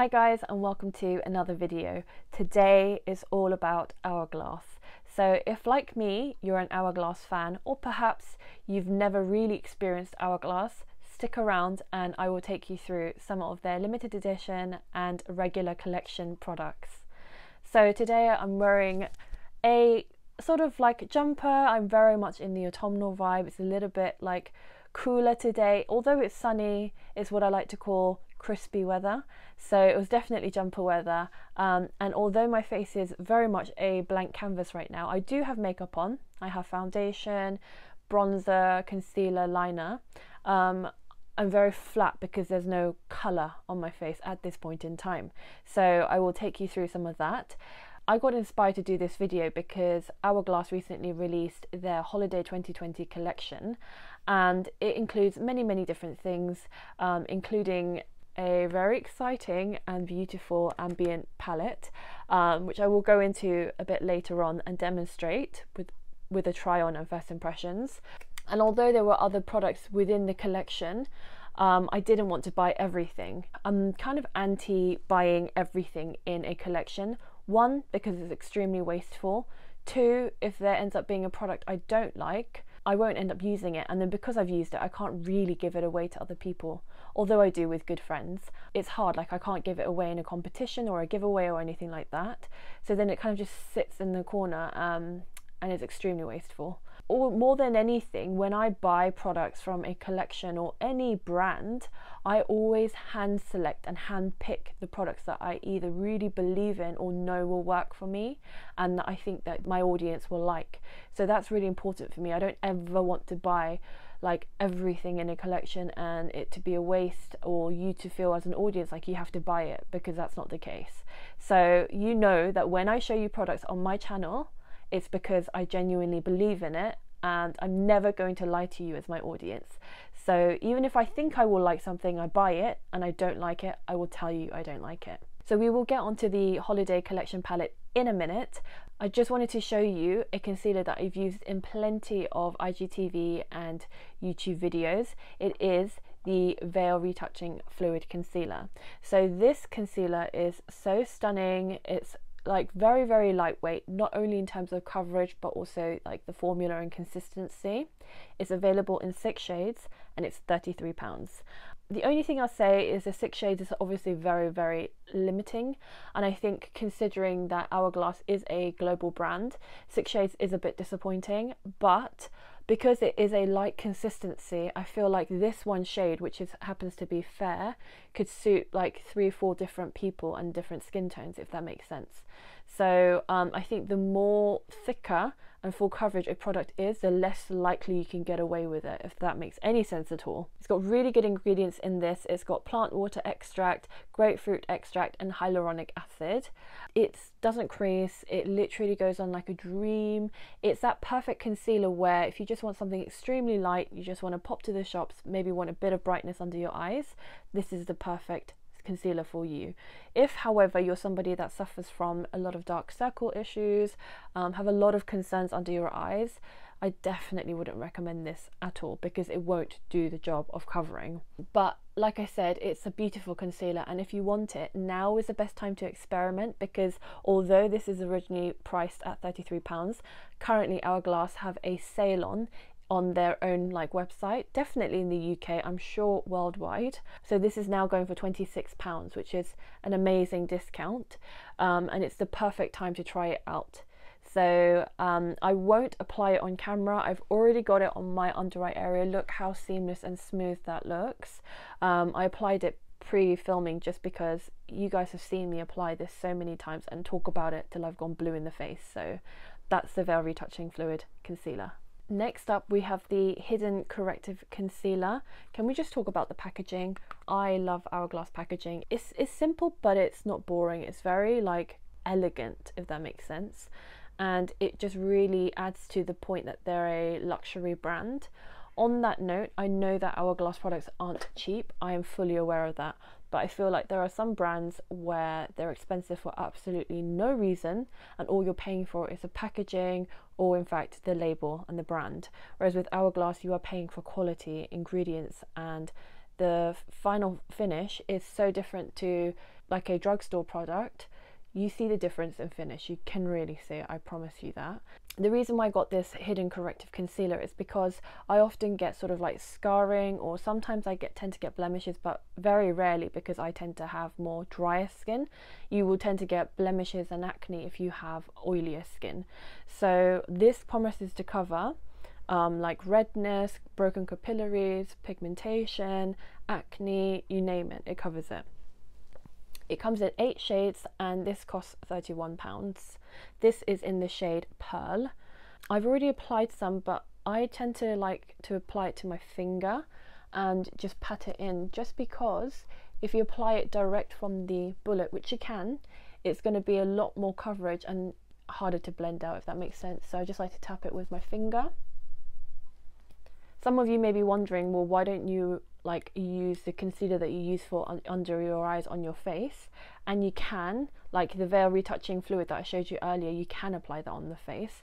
Hi guys, and welcome to another video. Today is all about Hourglass. So if, like me, you're an Hourglass fan, or perhaps you've never really experienced Hourglass, stick around and I will take you through some of their limited edition and regular collection products. So today I'm wearing a sort of like jumper. I'm very much in the autumnal vibe. It's a little bit like cooler today, although it's sunny. It's what I like to call crispy weather, so it was definitely jumper weather, and although my face is very much a blank canvas right now, I do have makeup on. I have foundation, bronzer, concealer, liner. I'm very flat because there's no colour on my face at this point in time, so I will take you through some of that. I got inspired to do this video because Hourglass recently released their Holiday 2020 collection, and it includes many different things, including a very exciting and beautiful ambient palette, which I will go into a bit later on and demonstrate with a try on and first impressions. And although there were other products within the collection, I didn't want to buy everything. I'm kind of anti buying everything in a collection. One, because it's extremely wasteful. Two, if there ends up being a product I don't like, I won't end up using it, and then because I've used it, I can't really give it away to other people, although I do with good friends. It's hard, like I can't give it away in a competition or a giveaway or anything like that, so then it kind of just sits in the corner, and is extremely wasteful. Or more than anything, when I buy products from a collection or any brand, I always hand select and hand pick the products that I either really believe in or know will work for me and that I think that my audience will like. So that's really important for me. I don't ever want to buy like everything in a collection and it to be a waste, or you to feel as an audience like you have to buy it, because that's not the case. So you know that when I show you products on my channel, it's because I genuinely believe in it, and I'm never going to lie to you as my audience. So even if I think I will like something, I buy it, and I don't like it, I will tell you I don't like it. So we will get onto the holiday collection palette in a minute. I just wanted to show you a concealer that I've used in plenty of IGTV and YouTube videos. It is the Veil Retouching Fluid Concealer. So this concealer is so stunning. It's like very lightweight, not only in terms of coverage but also like the formula and consistency. It's available in 6 shades and it's £33. The only thing I'll say is the 6 shades is obviously very limiting, and I think considering that Hourglass is a global brand, 6 shades is a bit disappointing, but because it is a light consistency, I feel like this one shade, which happens to be fair, could suit like 3 or 4 different people and different skin tones, if that makes sense. So I think the more thicker and full coverage a product is, the less likely you can get away with it, if that makes any sense at all. It's got really good ingredients in this. It's got plant water extract, grapefruit extract and hyaluronic acid. It doesn't crease, it literally goes on like a dream. It's that perfect concealer where if you just want something extremely light, you just want to pop to the shops, maybe want a bit of brightness under your eyes, this is the perfect concealer for you. If however you're somebody that suffers from a lot of dark circle issues, have a lot of concerns under your eyes, I definitely wouldn't recommend this at all, because it won't do the job of covering. But like I said, it's a beautiful concealer, and if you want it, now is the best time to experiment, because although this is originally priced at £33, currently Hourglass have a sale on their own like website, definitely in the UK, I'm sure worldwide. So this is now going for £26, which is an amazing discount, and it's the perfect time to try it out. So I won't apply it on camera. I've already got it on my under eye area. Look how seamless and smooth that looks. I applied it pre-filming just because you guys have seen me apply this so many times and talk about it till I've gone blue in the face. So that's the Veil Retouching Fluid Concealer. Next up we have the Hidden Corrective Concealer. Can we just talk about the packaging? I love Hourglass packaging. It's simple, but it's not boring. It's very like elegant, if that makes sense, and it just really adds to the point that they're a luxury brand. On that note, I know that Hourglass products aren't cheap. I am fully aware of that, but I feel like there are some brands where they're expensive for absolutely no reason, and all you're paying for is the packaging or in fact the label and the brand. Whereas with Hourglass, you are paying for quality ingredients, and the final finish is so different to like a drugstore product, you see the difference in finish. You can really see it, I promise you that. The reason why I got this hidden corrective concealer is because I often get sort of like scarring, or sometimes I tend to get blemishes, but very rarely, because I tend to have more drier skin. You will tend to get blemishes and acne if you have oilier skin. So this promises to cover like redness, broken capillaries, pigmentation, acne, you name it, it covers it. It comes in 8 shades and this costs £31. This is in the shade Pearl. I've already applied some, but I tend to like to apply it to my finger and just pat it in, just because if you apply it direct from the bullet, which you can, it's going to be a lot more coverage and harder to blend out, if that makes sense. So I just like to tap it with my finger. Some of you may be wondering, well, why don't you like use the concealer that you use for under your eyes on your face? And you can, like the Veil Retouching fluid that I showed you earlier, you can apply that on the face.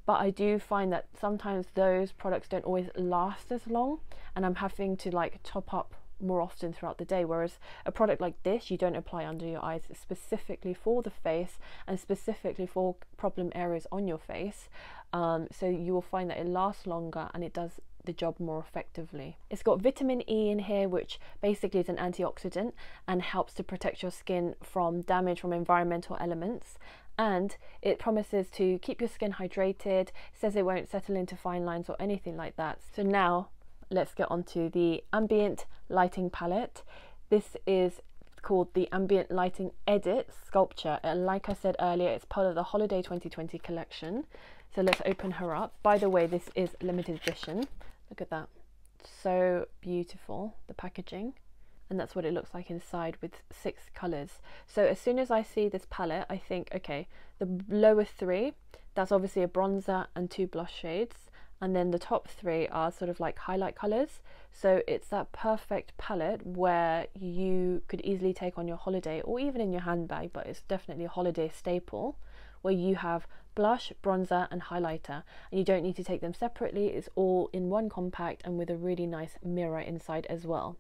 But I do find that sometimes those products don't always last as long, and I'm having to like top up more often throughout the day, whereas a product like this you don't apply under your eyes. It's specifically for the face and specifically for problem areas on your face, so you will find that it lasts longer and it does the job more effectively. It's got vitamin E in here, which basically is an antioxidant and helps to protect your skin from damage from environmental elements, and it promises to keep your skin hydrated, says it won't settle into fine lines or anything like that. So now let's get on to the Ambient lighting palette. This is called the Ambient Lighting Edit Sculpture, and like I said earlier, it's part of the Holiday 2020 collection. So let's open her up. By the way, this is limited edition. Look at that, so beautiful, the packaging. And that's what it looks like inside, with 6 colors. So as soon as I see this palette, I think, okay, the lower 3, that's obviously a bronzer and 2 blush shades, and then the top 3 are sort of like highlight colors. So it's that perfect palette where you could easily take on your holiday or even in your handbag, but it's definitely a holiday staple, where you have blush, bronzer and highlighter, and you don't need to take them separately. It's all in one compact and with a really nice mirror inside as well.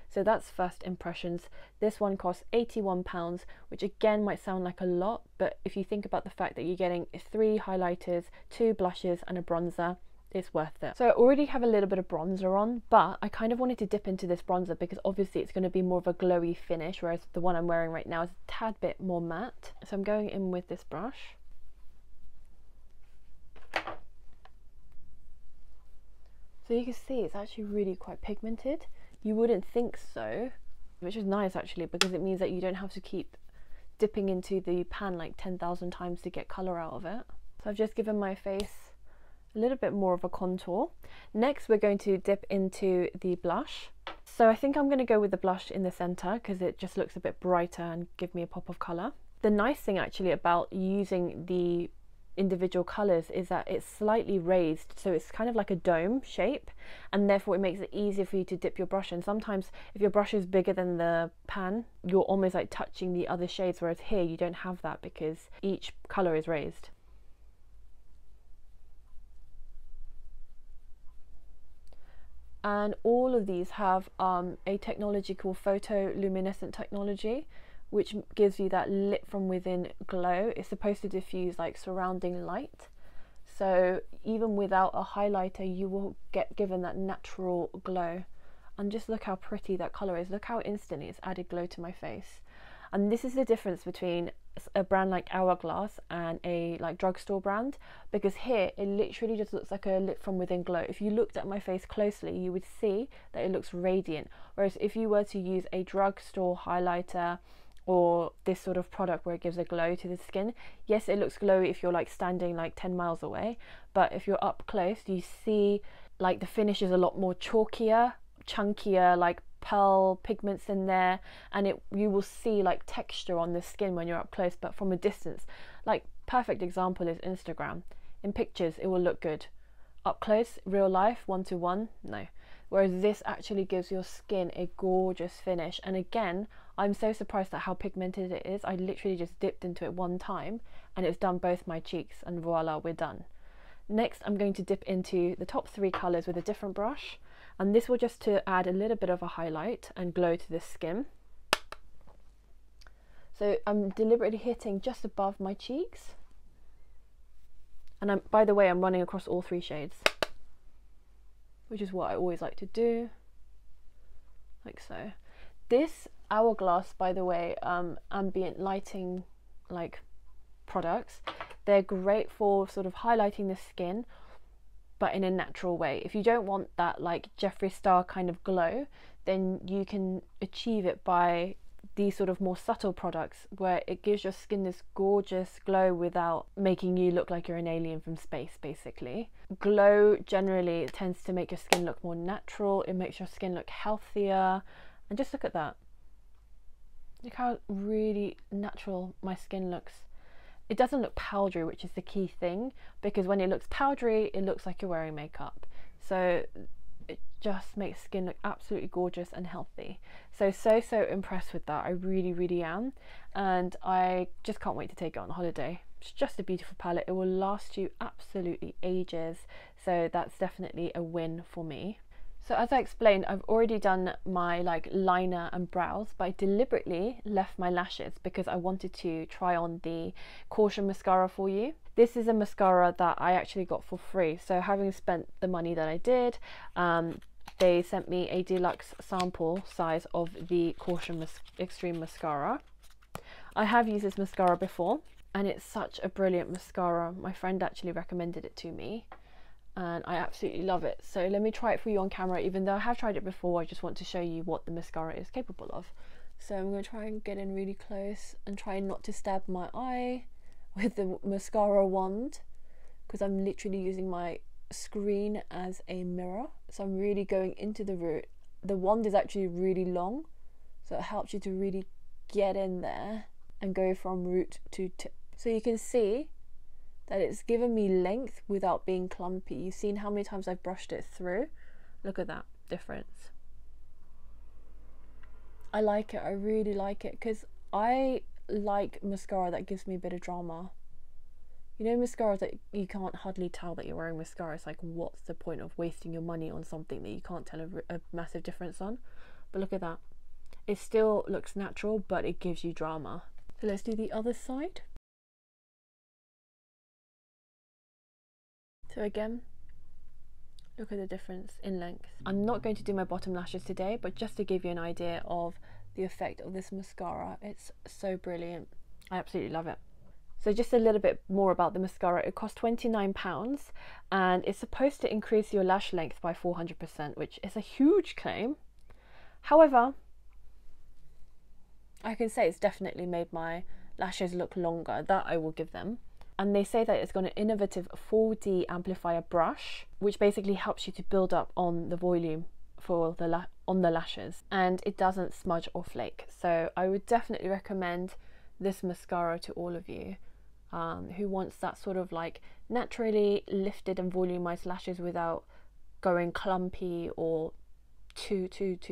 So that's first impressions. This one costs £81, which again might sound like a lot, but if you think about the fact that you're getting 3 highlighters, 2 blushes and a bronzer, it's worth it. So I already have a little bit of bronzer on, but I kind of wanted to dip into this bronzer because obviously it's going to be more of a glowy finish, whereas the one I'm wearing right now is a tad bit more matte. So I'm going in with this brush. So you can see it's actually really quite pigmented. You wouldn't think so, which is nice actually, because it means that you don't have to keep dipping into the pan like 10,000 times to get colour out of it. So I've just given my face a little bit more of a contour. Next we're going to dip into the blush. So I think I'm going to go with the blush in the centre because it just looks a bit brighter and give me a pop of colour. The nice thing actually about using the individual colours is that it's slightly raised, so it's kind of like a dome shape, and therefore it makes it easier for you to dip your brush in. Sometimes if your brush is bigger than the pan, you're almost like touching the other shades, whereas here you don't have that because each colour is raised. And all of these have a technology called photoluminescent technology, which gives you that lit from within glow. It's supposed to diffuse like surrounding light. So even without a highlighter, you will get given that natural glow. And just look how pretty that colour is. Look how instantly it's added glow to my face. And this is the difference between a brand like Hourglass and a like drugstore brand, because here it literally just looks like a lit from within glow. If you looked at my face closely, you would see that it looks radiant. Whereas if you were to use a drugstore highlighter or this sort of product where it gives a glow to the skin, yes, it looks glowy if you're like standing like 10 miles away, but if you're up close, you see like the finish is a lot more chalkier, chunkier, like pearl pigments in there, and you will see like texture on the skin when you're up close. But from a distance, like perfect example is Instagram. In pictures it will look good, up close, real life, 1-to-1, no. Whereas this actually gives your skin a gorgeous finish. And again, I'm so surprised at how pigmented it is. I literally just dipped into it one time and it's done both my cheeks, and voila, we're done. Next I'm going to dip into the top 3 colours with a different brush, and this will just to add a little bit of a highlight and glow to the skin. So I'm deliberately hitting just above my cheeks. And by the way, I'm running across all 3 shades, which is what I always like to do, like so. This Hourglass, by the way, ambient lighting like products, they're great for sort of highlighting the skin, but in a natural way. If you don't want that like Jeffree Star kind of glow, then you can achieve it by these sort of more subtle products where it gives your skin this gorgeous glow without making you look like you're an alien from space, basically. Glow generally tends to make your skin look more natural. It makes your skin look healthier. And just look at that. Look how really natural my skin looks. It doesn't look powdery, which is the key thing, because when it looks powdery, it looks like you're wearing makeup. So it just makes skin look absolutely gorgeous and healthy. So impressed with that. I really am, and I just can't wait to take it on holiday. It's just a beautiful palette. It will last you absolutely ages, so that's definitely a win for me. So as I explained, I've already done my like liner and brows, but I deliberately left my lashes because I wanted to try on the Caution mascara for you. This is a mascara that I actually got for free. So having spent the money that I did, they sent me a deluxe sample size of the Caution Extreme Mascara. I have used this mascara before, and it's such a brilliant mascara. My friend actually recommended it to me, and I absolutely love it. So let me try it for you on camera. Even though I have tried it before, I just want to show you what the mascara is capable of. So I'm going to try and get in really close and try not to stab my eye with the mascara wand, because I'm literally using my screen as a mirror. So I'm really going into the root. The wand is actually really long, so it helps you to really get in there and go from root to tip. So you can see that it's given me length without being clumpy. You've seen how many times I've brushed it through. Look at that difference. I like it. I really like it, because I like mascara that gives me a bit of drama. You know, mascaras that you can't hardly tell that you're wearing mascara. It's like, what's the point of wasting your money on something that you can't tell a massive difference on? But look at that. It still looks natural, but it gives you drama. So let's do the other side. So again, look at the difference in length. I'm not going to do my bottom lashes today, but just to give you an idea of the effect of this mascara, it's so brilliant. I absolutely love it. So just a little bit more about the mascara. It costs £29 and it's supposed to increase your lash length by 400%, which is a huge claim. However, I can say it's definitely made my lashes look longer. That I will give them. And they say that it's got an innovative 4D amplifier brush, which basically helps you to build up on the volume for on the lashes, and it doesn't smudge or flake. So I would definitely recommend this mascara to all of you who wants that sort of like naturally lifted and volumized lashes without going clumpy or too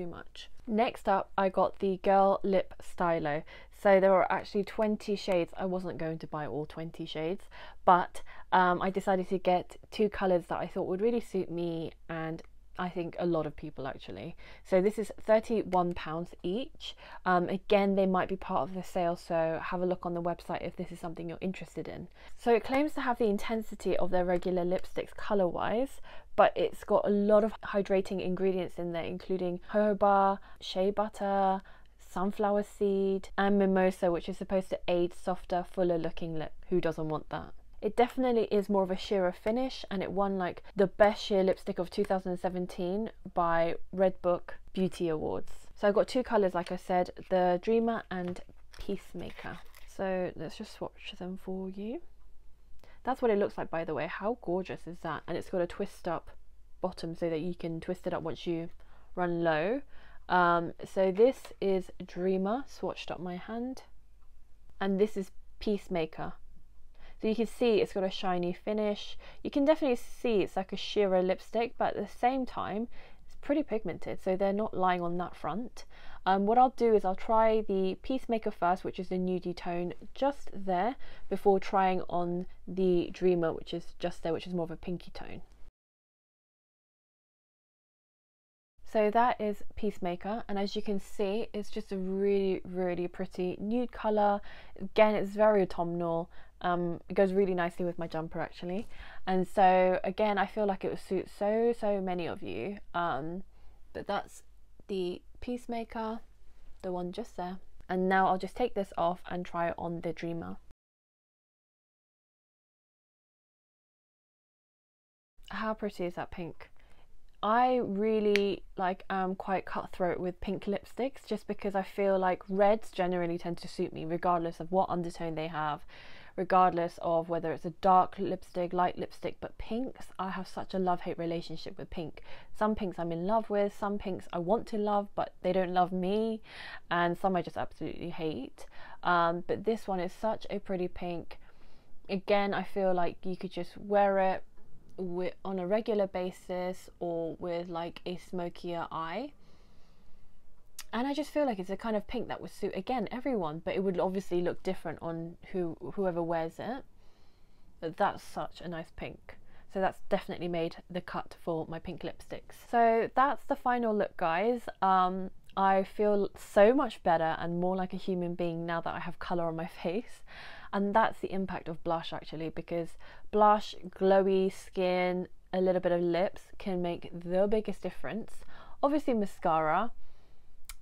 much. Next up, I got the Girl Lip Stylo. So there were actually 20 shades. I wasn't going to buy all 20 shades, but I decided to get 2 colors that I thought would really suit me, and I think a lot of people actually. So this is £31 each. Again, they might be part of the sale, so have a look on the website if this is something you're interested in. So it claims to have the intensity of their regular lipsticks color wise, but it's got a lot of hydrating ingredients in there, including jojoba, shea butter, sunflower seed, and mimosa, which is supposed to aid softer, fuller looking lip. Who doesn't want that? It definitely is more of a sheerer finish, and it won like the best sheer lipstick of 2017 by Red Book Beauty Awards. So I've got 2 colours, like I said, the Dreamer and Peacemaker. So let's just swatch them for you. That's what it looks like, by the way. How gorgeous is that? And it's got a twist up bottom so that you can twist it up once you run low. So this is Dreamer, swatched up my hand, and this is Peacemaker. So you can see it's got a shiny finish. You can definitely see it's like a sheerer lipstick, but at the same time it's pretty pigmented, so they're not lying on that front. What I'll do is I'll try the Peacemaker first, which is the nudie tone just there, before trying on the Dreamer, which is just there, which is more of a pinky tone. So that is Peacemaker, and as you can see, it's just a really pretty nude colour. Again, it's very autumnal. It goes really nicely with my jumper actually, and so again I feel like it would suit so many of you. But that's the Peacemaker, the one just there. And now I'll just take this off and try it on the Dreamer. How pretty is that pink? I really am quite cutthroat with pink lipsticks, just because I feel like reds generally tend to suit me regardless of what undertone they have, regardless of whether it's a dark lipstick, light lipstick. But pinks, I have such a love-hate relationship with pink. Some pinks I'm in love with, some pinks I want to love but they don't love me, and some I just absolutely hate. But this one is such a pretty pink. Again, I feel like you could just wear it on a regular basis or with like a smokier eye, and I just feel like it's a kind of pink that would suit, again, everyone, but it would obviously look different on whoever wears it. But that's such a nice pink, so that's definitely made the cut for my pink lipsticks. So that's the final look, guys. I feel so much better and more like a human being now that I have colour on my face. And that's the impact of blush actually, because blush, glowy skin, a little bit of lips can make the biggest difference. Obviously mascara,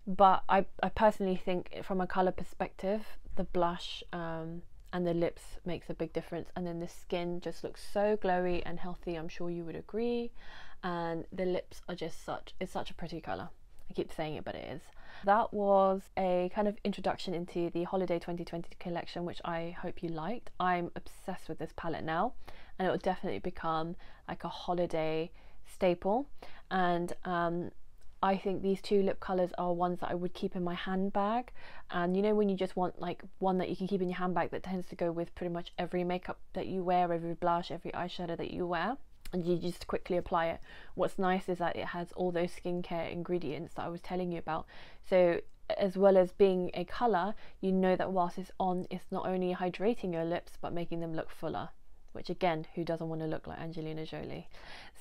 but I personally think from a colour perspective, the blush and the lips makes a big difference, and then the skin just looks so glowy and healthy, I'm sure you would agree. And the lips are just it's such a pretty colour. I keep saying it, but it is. That was a kind of introduction into the Holiday 2020 collection, which I hope you liked. I'm obsessed with this palette now, and it will definitely become like a holiday staple. And I think these two lip colours are ones that I would keep in my handbag. And you know, when you just want like one that you can keep in your handbag that tends to go with pretty much every makeup that you wear, every blush, every eyeshadow that you wear, and you just quickly apply it. What's nice is that it has all those skincare ingredients that I was telling you about. So as well as being a colour, you know that whilst it's on, it's not only hydrating your lips but making them look fuller, which again, who doesn't want to look like Angelina Jolie?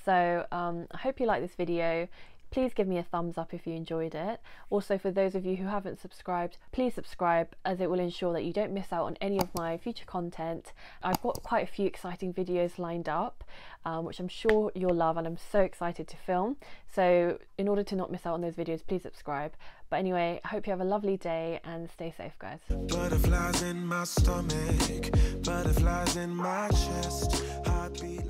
So I hope you like this video. Please give me a thumbs up if you enjoyed it. Also, for those of you who haven't subscribed, please subscribe, as it will ensure that you don't miss out on any of my future content. I've got quite a few exciting videos lined up, which I'm sure you'll love, and I'm so excited to film. So in order to not miss out on those videos, please subscribe. But anyway, I hope you have a lovely day and stay safe, guys. Butterflies in my stomach, butterflies in my chest, heartbeat.